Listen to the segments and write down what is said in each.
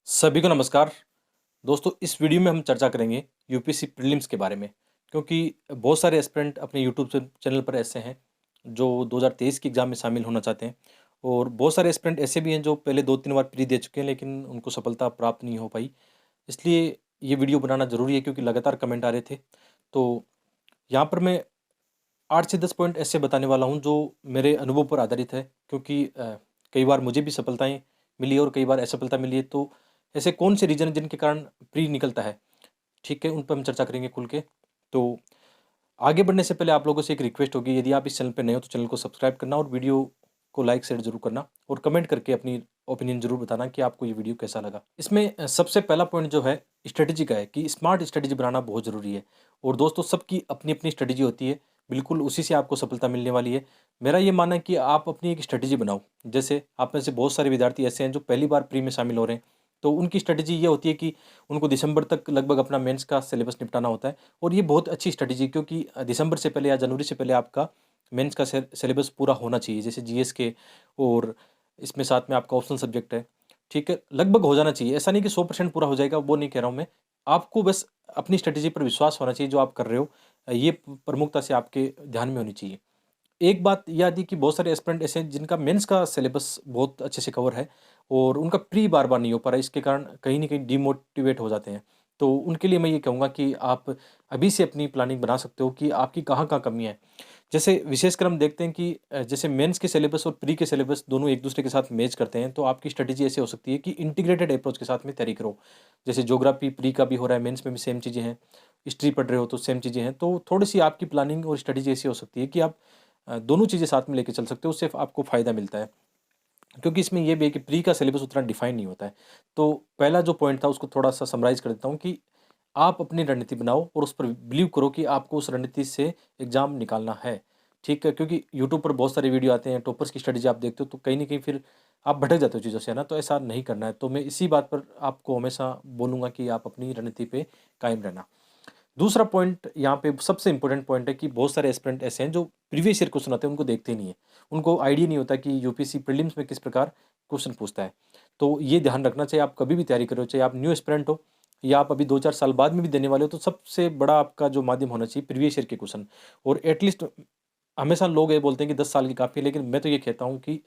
सभी को नमस्कार। दोस्तों, इस वीडियो में हम चर्चा करेंगे यूपीएससी प्रीलिम्स के बारे में, क्योंकि बहुत सारे एस्पिरेंट अपने यूट्यूब चैनल पर ऐसे हैं जो 2023 की एग्ज़ाम में शामिल होना चाहते हैं, और बहुत सारे एस्पिरेंट ऐसे भी हैं जो पहले 2-3 बार प्री दे चुके हैं लेकिन उनको सफलता प्राप्त नहीं हो पाई। इसलिए ये वीडियो बनाना ज़रूरी है, क्योंकि लगातार कमेंट आ रहे थे। तो यहाँ पर मैं 8 से 10 पॉइंट ऐसे बताने वाला हूँ जो मेरे अनुभव पर आधारित है, क्योंकि कई बार मुझे भी सफलताएँ मिली है और कई बार असफलता मिली है। तो ऐसे कौन से रीज़न हैं जिनके कारण प्री निकलता है, ठीक है? उन पे हम चर्चा करेंगे खुल के। तो आगे बढ़ने से पहले आप लोगों से एक रिक्वेस्ट होगी, यदि आप इस चैनल पे नए हो तो चैनल को सब्सक्राइब करना और वीडियो को लाइक शेयर ज़रूर करना, और कमेंट करके अपनी ओपिनियन ज़रूर बताना कि आपको ये वीडियो कैसा लगा। इसमें सबसे पहला पॉइंट जो है स्ट्रैटेजी का है, कि स्मार्ट स्ट्रैटेजी बनाना बहुत ज़रूरी है। और दोस्तों, सबकी अपनी-अपनी स्ट्रैटेजी होती है, बिल्कुल उसी से आपको सफलता मिलने वाली है। मेरा ये मानना है कि आप अपनी एक स्ट्रैटेजी बनाओ। जैसे आप में से बहुत सारे विद्यार्थी ऐसे हैं जो पहली बार प्री में शामिल हो रहे हैं, तो उनकी स्ट्रैटेजी ये होती है कि उनको दिसंबर तक लगभग अपना मेंस का सिलेबस निपटाना होता है। और ये बहुत अच्छी स्ट्रैटेजी है, क्योंकि दिसंबर से पहले या जनवरी से पहले आपका मेंस का सिलेबस पूरा होना चाहिए। जैसे जीएस के, और इसमें साथ में आपका ऑप्शनल सब्जेक्ट है, ठीक है? लगभग हो जाना चाहिए। ऐसा नहीं कि 100% पूरा हो जाएगा, वो नहीं कह रहा हूँ मैं। आपको बस अपनी स्ट्रैटेजी पर विश्वास होना चाहिए जो आप कर रहे हो। ये प्रमुखता से आपके ध्यान में होनी चाहिए। एक बात याद है कि बहुत सारे एस्पिरेंट ऐसे हैं जिनका मेंस का सिलेबस बहुत अच्छे से कवर है, और उनका प्री बार-बार नहीं हो पा रहा है, इसके कारण कहीं न कहीं डिमोटिवेट हो जाते हैं। तो उनके लिए मैं ये कहूँगा कि आप अभी से अपनी प्लानिंग बना सकते हो कि आपकी कहाँ-कहाँ कमियाँ हैं। जैसे विशेषकर हम देखते हैं कि जैसे मेंस के सिलेबस और प्री के सिलेबस दोनों एक दूसरे के साथ मैच करते हैं, तो आपकी स्ट्रैटेजी ऐसे हो सकती है कि इंटीग्रेटेड अप्रोच के साथ में तैयारी करो। जैसे ज्योग्राफी प्री का भी हो रहा है, मेंस में भी सेम चीज़ें हैं, हिस्ट्री पढ़ रहे हो तो सेम चीज़ें हैं। तो थोड़ी-सी आपकी प्लानिंग और स्ट्रैटेजी ऐसी हो सकती है कि आप दोनों चीज़ें साथ में लेके चल सकते हो, उससे आपको फ़ायदा मिलता है। क्योंकि इसमें ये भी है कि प्री का सिलेबस उतना डिफाइन नहीं होता है। तो पहला जो पॉइंट था उसको थोड़ा-सा समराइज़ कर देता हूँ, कि आप अपनी रणनीति बनाओ और उस पर बिलीव करो कि आपको उस रणनीति से एग्ज़ाम निकालना है, ठीक है? क्योंकि यूट्यूब पर बहुत सारे वीडियो आते हैं, टॉपर्स की स्ट्रैटेजी आप देखते हो तो कहीं न कहीं फिर आप भटक जाते हो चीज़ों से, है ना? तो ऐसा नहीं करना है। तो मैं इसी बात पर आपको हमेशा बोलूँगा कि आप अपनी रणनीति पे कायम रहना। दूसरा पॉइंट यहाँ पे सबसे इम्पोर्टेंट पॉइंट है कि बहुत सारे एस्पिरेंट ऐसे हैं जो प्रीवियस ईयर क्वेश्चन आते हैं उनको देखते ही नहीं है। उनको आइडिया नहीं होता कि यूपीएससी प्रीलिम्स में किस प्रकार क्वेश्चन पूछता है। तो ये ध्यान रखना, चाहे आप कभी भी तैयारी कर रहे हो, चाहे आप न्यू एस्पिरेंट हो या आप अभी 2-4 साल बाद में भी देने वाले हो, तो सबसे बड़ा आपका जो माध्यम होना चाहिए प्रीवियस ईयर के क्वेश्चन। और एटलीस्ट हमेशा लोग ये बोलते हैं कि 10 साल की काफ़ी है, लेकिन मैं तो ये कहता हूँ कि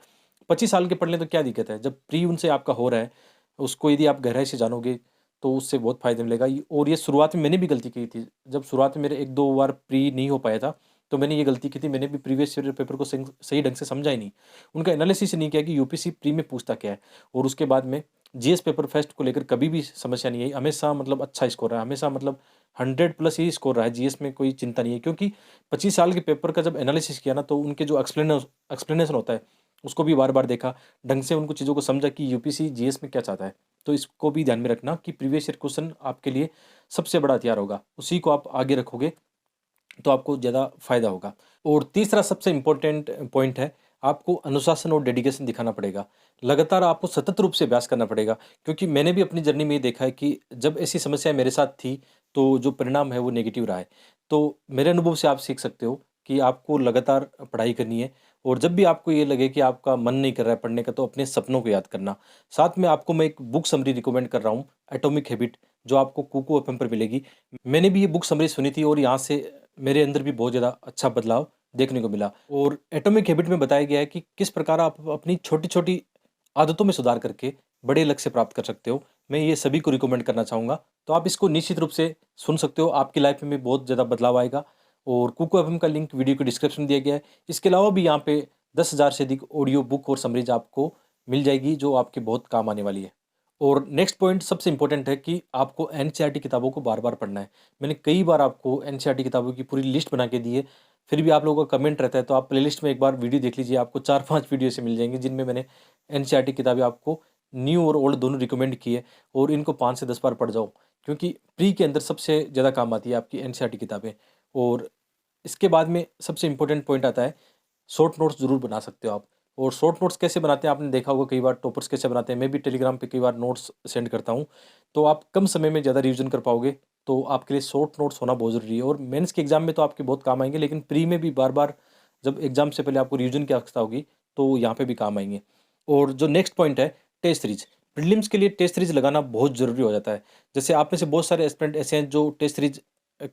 25 साल के पढ़ लें तो क्या दिक्कत है? जब प्री उनसे आपका हो रहा है, उसको यदि आप गहराई से जानोगे तो उससे बहुत फ़ायदा मिलेगा। और ये शुरुआत में मैंने भी गलती की थी। जब शुरुआत में मेरे 1-2 बार प्री नहीं हो पाया था, तो मैंने ये गलती की थी, मैंने भी प्रीवियस ईयर पेपर को सही ढंग से समझा ही नहीं। उनका एनालिसिस ही नहीं किया कि यूपीएससी प्री में पूछता क्या है। और उसके बाद में जीएस पेपर फर्स्ट को लेकर कभी भी समस्या नहीं आई। हमेशा मतलब अच्छा स्कोर रहा है, हमेशा मतलब 100 प्लस ही स्कोर रहा है, जीएस में कोई चिंता नहीं है। क्योंकि 25 साल के पेपर का जब एनालिसिस किया ना, तो उनके जो एक्सप्लेनेशन होता है, उसको भी बार-बार देखा, ढंग से उनको चीज़ों को समझा कि यूपीएससी जीएस में क्या चाहता है। तो इसको भी ध्यान में रखना कि प्रीवियस ईयर क्वेश्चन आपके लिए सबसे बड़ा हथियार होगा। उसी को आप आगे रखोगे तो आपको ज़्यादा फ़ायदा होगा। और तीसरा सबसे इम्पोर्टेंट पॉइंट है, आपको अनुशासन और डेडिकेशन दिखाना पड़ेगा। लगातार आपको सतत रूप से अभ्यास करना पड़ेगा, क्योंकि मैंने भी अपनी जर्नी में ये देखा है कि जब ऐसी समस्या मेरे साथ थी, तो जो परिणाम है वो नेगेटिव रहा है। तो मेरे अनुभव से आप सीख सकते हो कि आपको लगातार पढ़ाई करनी है, और जब भी आपको ये लगे कि आपका मन नहीं कर रहा है पढ़ने का, तो अपने सपनों को याद करना। साथ में आपको मैं एक बुक समरी रिकमेंड कर रहा हूँ, एटॉमिक हैबिट, जो आपको कुकू एफएम पर मिलेगी। मैंने भी ये बुक समरी सुनी थी, और यहाँ से मेरे अंदर भी बहुत ज़्यादा अच्छा बदलाव देखने को मिला। और एटॉमिक हैबिट में बताया गया है कि किस प्रकार आप अपनी छोटी-छोटी आदतों में सुधार करके बड़े लक्ष्य प्राप्त कर सकते हो। मैं ये सभी को रिकमेंड करना चाहूँगा। तो आप इसको निश्चित रूप से सुन सकते हो, आपकी लाइफ़ में भी बहुत ज़्यादा बदलाव आएगा। और कुको एफएम का लिंक वीडियो के डिस्क्रिप्शन में दिया गया है। इसके अलावा भी यहाँ पे 10,000 से अधिक ऑडियो बुक और समरीज़ आपको मिल जाएगी, जो आपके बहुत काम आने वाली है। और नेक्स्ट पॉइंट सबसे इम्पोर्टेंट है कि आपको एनसीईआरटी किताबों को बार-बार पढ़ना है। मैंने कई बार आपको एनसीईआरटी किताबों की पूरी लिस्ट बना के दी है, फिर भी आप लोगों का कमेंट रहता है, तो आप प्लेलिस्ट में एक बार वीडियो देख लीजिए, आपको 4-5 वीडियो ऐसे मिल जाएँगे जिनमें मैंने एनसीईआरटी किताबें आपको न्यू और ओल्ड दोनों रिकमेंड की है, और इनको 5 से 10 बार पढ़ जाओ, क्योंकि प्री के अंदर सबसे ज़्यादा काम आती है आपकी एनसीईआरटी किताबें। और इसके बाद में सबसे इम्पोर्टेंट पॉइंट आता है, शॉर्ट नोट्स ज़रूर बना सकते हो आप। और शॉर्ट नोट्स कैसे बनाते हैं आपने देखा होगा, कई बार टॉपर्स कैसे बनाते हैं, मैं भी टेलीग्राम पे कई बार नोट्स सेंड करता हूँ। तो आप कम समय में ज़्यादा रिवीजन कर पाओगे, तो आपके लिए शॉर्ट नोट्स होना बहुत ज़रूरी है। और मेंस के एग्ज़ाम में तो आपके बहुत काम आएँगे, लेकिन प्री में भी बार-बार जब एग्ज़ाम से पहले आपको रिवीजन की आवश्यकता होगी, तो यहाँ पे भी काम आएँगे। और जो नेक्स्ट पॉइंट है, टेस्ट सीरीज़। प्रीलिम्स के लिए टेस्ट सीरीज़ लगाना बहुत ज़रूरी हो जाता है। जैसे आप में से बहुत सारे एस्पिरेंट ऐसे हैं जो टेस्ट सीरीज़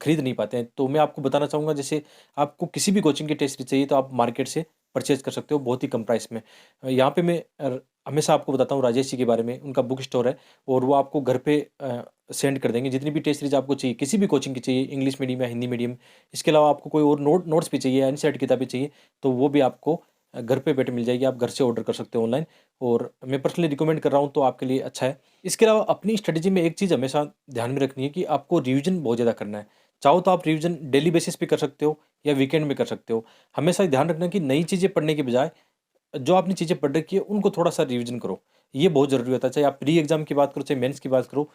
खरीद नहीं पाते हैं, तो मैं आपको बताना चाहूँगा, जैसे आपको किसी भी कोचिंग की टेस्ट सीरीज़ चाहिए तो आप मार्केट से परचेज़ कर सकते हो बहुत ही कम प्राइस में। यहाँ पे मैं हमेशा आपको बताता हूँ राजेश जी के बारे में, उनका बुक स्टोर है और वो आपको घर पे सेंड कर देंगे जितनी भी टेस्ट सीरीज़ आपको चाहिए, किसी भी कोचिंग की चाहिए, इंग्लिश मीडियम या हिंदी मीडियम। इसके अलावा आपको कोई और नोट्स भी चाहिए, एनसीईआरटी किताबें चाहिए, तो वो भी आपको घर पे बैठे मिल जाएगी, आप घर से ऑर्डर कर सकते हो ऑनलाइन। और मैं पर्सनली रिकमेंड कर रहा हूँ, तो आपके लिए अच्छा है। इसके अलावा अपनी स्ट्रेटजी में एक चीज़ हमेशा ध्यान में रखनी है कि आपको रिवीजन बहुत ज़्यादा करना है। चाहो तो आप रिवीजन डेली बेसिस पे कर सकते हो या वीकेंड में कर सकते हो। हमेशा ये ध्यान रखना कि नई चीज़ें पढ़ने के बजाय जो आपने चीज़ें पढ़ रखी है उनको थोड़ा-सा रिवीजन करो। ये बहुत ज़रूरी होता है, चाहे आप प्री एग्ज़ाम की बात करो, चाहे मेंस की बात करो।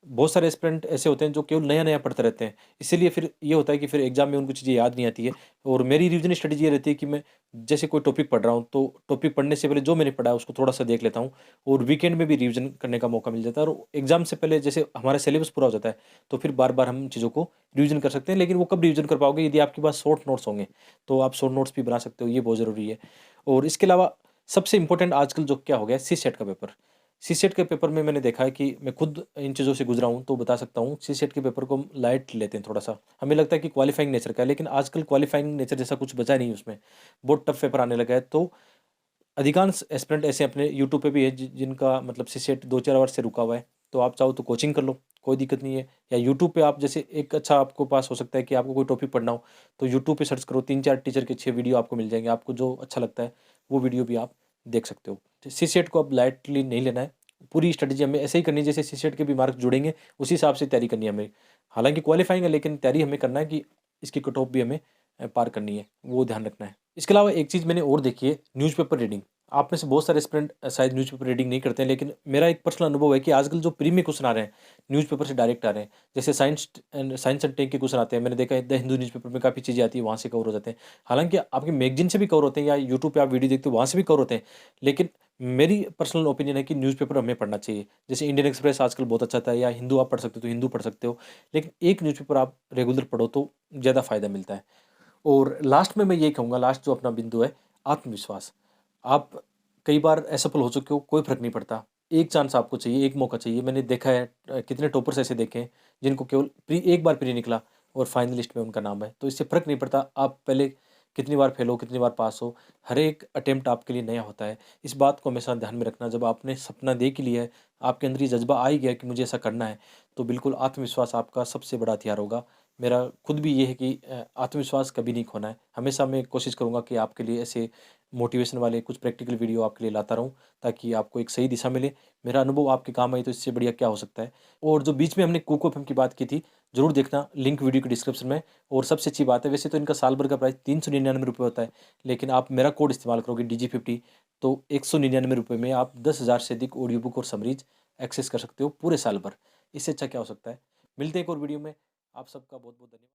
बहुत सारे एस्पिरेंट ऐसे होते हैं जो केवल नया-नया पढ़ते रहते हैं। इसीलिए फिर ये होता है कि फिर एग्ज़ाम में उनको चीज़ें याद नहीं आती है। और मेरी रिवीजन स्ट्रेटजी ये रहती है कि मैं जैसे कोई टॉपिक पढ़ रहा हूँ, तो टॉपिक पढ़ने से पहले जो मैंने पढ़ा है उसको थोड़ा-सा देख लेता हूँ और वीकेंड में भी रिवीजन करने का मौका मिल जाता है। और एग्ज़ाम से पहले जैसे हमारा सिलेबस पूरा हो जाता है, तो फिर बार-बार हम चीज़ों को रिवीजन कर सकते हैं। लेकिन वो कब रिवीजन कर पाओगे, यदि आपके पास शॉर्ट नोट्स होंगे, तो आप शॉर्ट नोट्स भी बना सकते हो, ये बहुत ज़रूरी है। और इसके अलावा सबसे इम्पोर्टेंट आजकल जो क्या हो गया है, सीसेट का पेपर। सीसेट के पेपर में मैंने देखा है कि मैं खुद इन चीज़ों से गुज़रा हूँ, तो बता सकता हूँ, सीसेट के पेपर को हम लाइट लेते हैं थोड़ा-सा। हमें लगता है कि क्वालिफाइंग नेचर का है, लेकिन आजकल क्वालिफाइंग नेचर जैसा कुछ बचा नहीं उसमें। बहुत टफ पेपर आने लगा है, तो अधिकांश एस्पिरेंट ऐसे अपने यूट्यूब पे भी है जिनका मतलब सीसेट 2-4 वर्ष से रुका हुआ है। तो आप चाहो तो कोचिंग कर लो, कोई दिक्कत नहीं है। या यूट्यूब पे आप जैसे एक अच्छा आपको पास हो सकता है कि आपको कोई टॉपिक पढ़ना हो, तो यूट्यूब पे सर्च करो, 3-4 टीचर के अच्छे वीडियो आपको मिल जाएँगे। आपको जो अच्छा लगता है, वो वीडियो भी आप देख सकते हो। सीसेट को अब लाइटली नहीं लेना है, पूरी स्ट्रैटेजी हमें ऐसे ही करनी है जैसे सीसेट के भी मार्क्स जुड़ेंगे, उसी हिसाब से तैयारी करनी है हमें। हालाँकि क्वालीफाइंग है, लेकिन तैयारी हमें करना है कि इसकी कट ऑफ भी हमें पार करनी है, वो ध्यान रखना है। इसके अलावा एक चीज़ मैंने और देखी है, न्यूज़पेपर रीडिंग। आप में से बहुत सारे एस्पिरेंट शायद न्यूज़पेपर रीडिंग नहीं करते हैं, लेकिन मेरा एक पर्सनल अनुभव है कि आजकल जो प्री में क्वेश्चन आ रहे हैं, न्यूज़पेपर से डायरेक्ट आ रहे हैं। जैसे साइंस एंड टेक के क्वेश्चन आते हैं, मैंने देखा है द हिंदू न्यूज़पेपर में काफ़ी चीज़ें आती है, वहाँ से कवर हो जाते हैं। हालाँकि आपके मैगज़ीन से भी कवर होते हैं या यूट्यूब पे आप वीडियो देखते हो, वहाँ से भी कवर होते हैं। लेकिन मेरी पर्सनल ओपिनियन है कि न्यूज़पेपर हमें पढ़ना चाहिए। जैसे इंडियन एक्सप्रेस आजकल बहुत अच्छा आता है, या हिंदू आप पढ़ सकते हो तो हिंदू पढ़ सकते हो। लेकिन एक न्यूज़पेपर आप रेगुलर पढ़ो तो ज़्यादा फ़ायदा मिलता है। और लास्ट में मैं ये कहूँगा, लास्ट जो अपना बिंदु है, आत्मविश्वास। आप कई बार असफल हो चुके हो, कोई फ़र्क नहीं पड़ता। एक चांस आपको चाहिए, एक मौका चाहिए। मैंने देखा है कितने टॉपर्स ऐसे देखे हैं, जिनको केवल एक बार प्री निकला और फाइनलिस्ट में उनका नाम है। तो इससे फ़र्क नहीं पड़ता, आप पहले कितनी बार फेल हो, कितनी बार पास हो, हर एक अटेम्प्ट आपके लिए नया होता है। इस बात को हमेशा ध्यान में रखना, जब आपने सपना देख लिया है, आपके अंदर ये जज़्बा आ ही गया कि मुझे ऐसा करना है, तो बिल्कुल आत्मविश्वास आपका सबसे बड़ा हथियार होगा। मेरा खुद भी ये है कि आत्मविश्वास कभी नहीं खोना है। हमेशा मैं कोशिश करूँगा कि आपके लिए ऐसे मोटिवेशन वाले कुछ प्रैक्टिकल वीडियो आपके लिए लाता रहूँ, ताकि आपको एक सही दिशा मिले। मेरा अनुभव आपके काम आए तो इससे बढ़िया क्या हो सकता है। और जो बीच में हमने कुक एफएम की बात की थी, ज़रूर देखना, लिंक वीडियो के डिस्क्रिप्शन में। और सबसे अच्छी बात है, वैसे तो इनका साल भर का प्राइस ₹399 होता है, लेकिन आप मेरा कोड इस्तेमाल करोगे DG50, तो ₹199 में आप 10,000 से अधिक ऑडियो बुक और समरीज़ एक्सेस कर सकते हो पूरे साल भर। इससे अच्छा क्या हो सकता है। मिलते हैं एक और वीडियो में। आप सबका बहुत-बहुत धन्यवाद।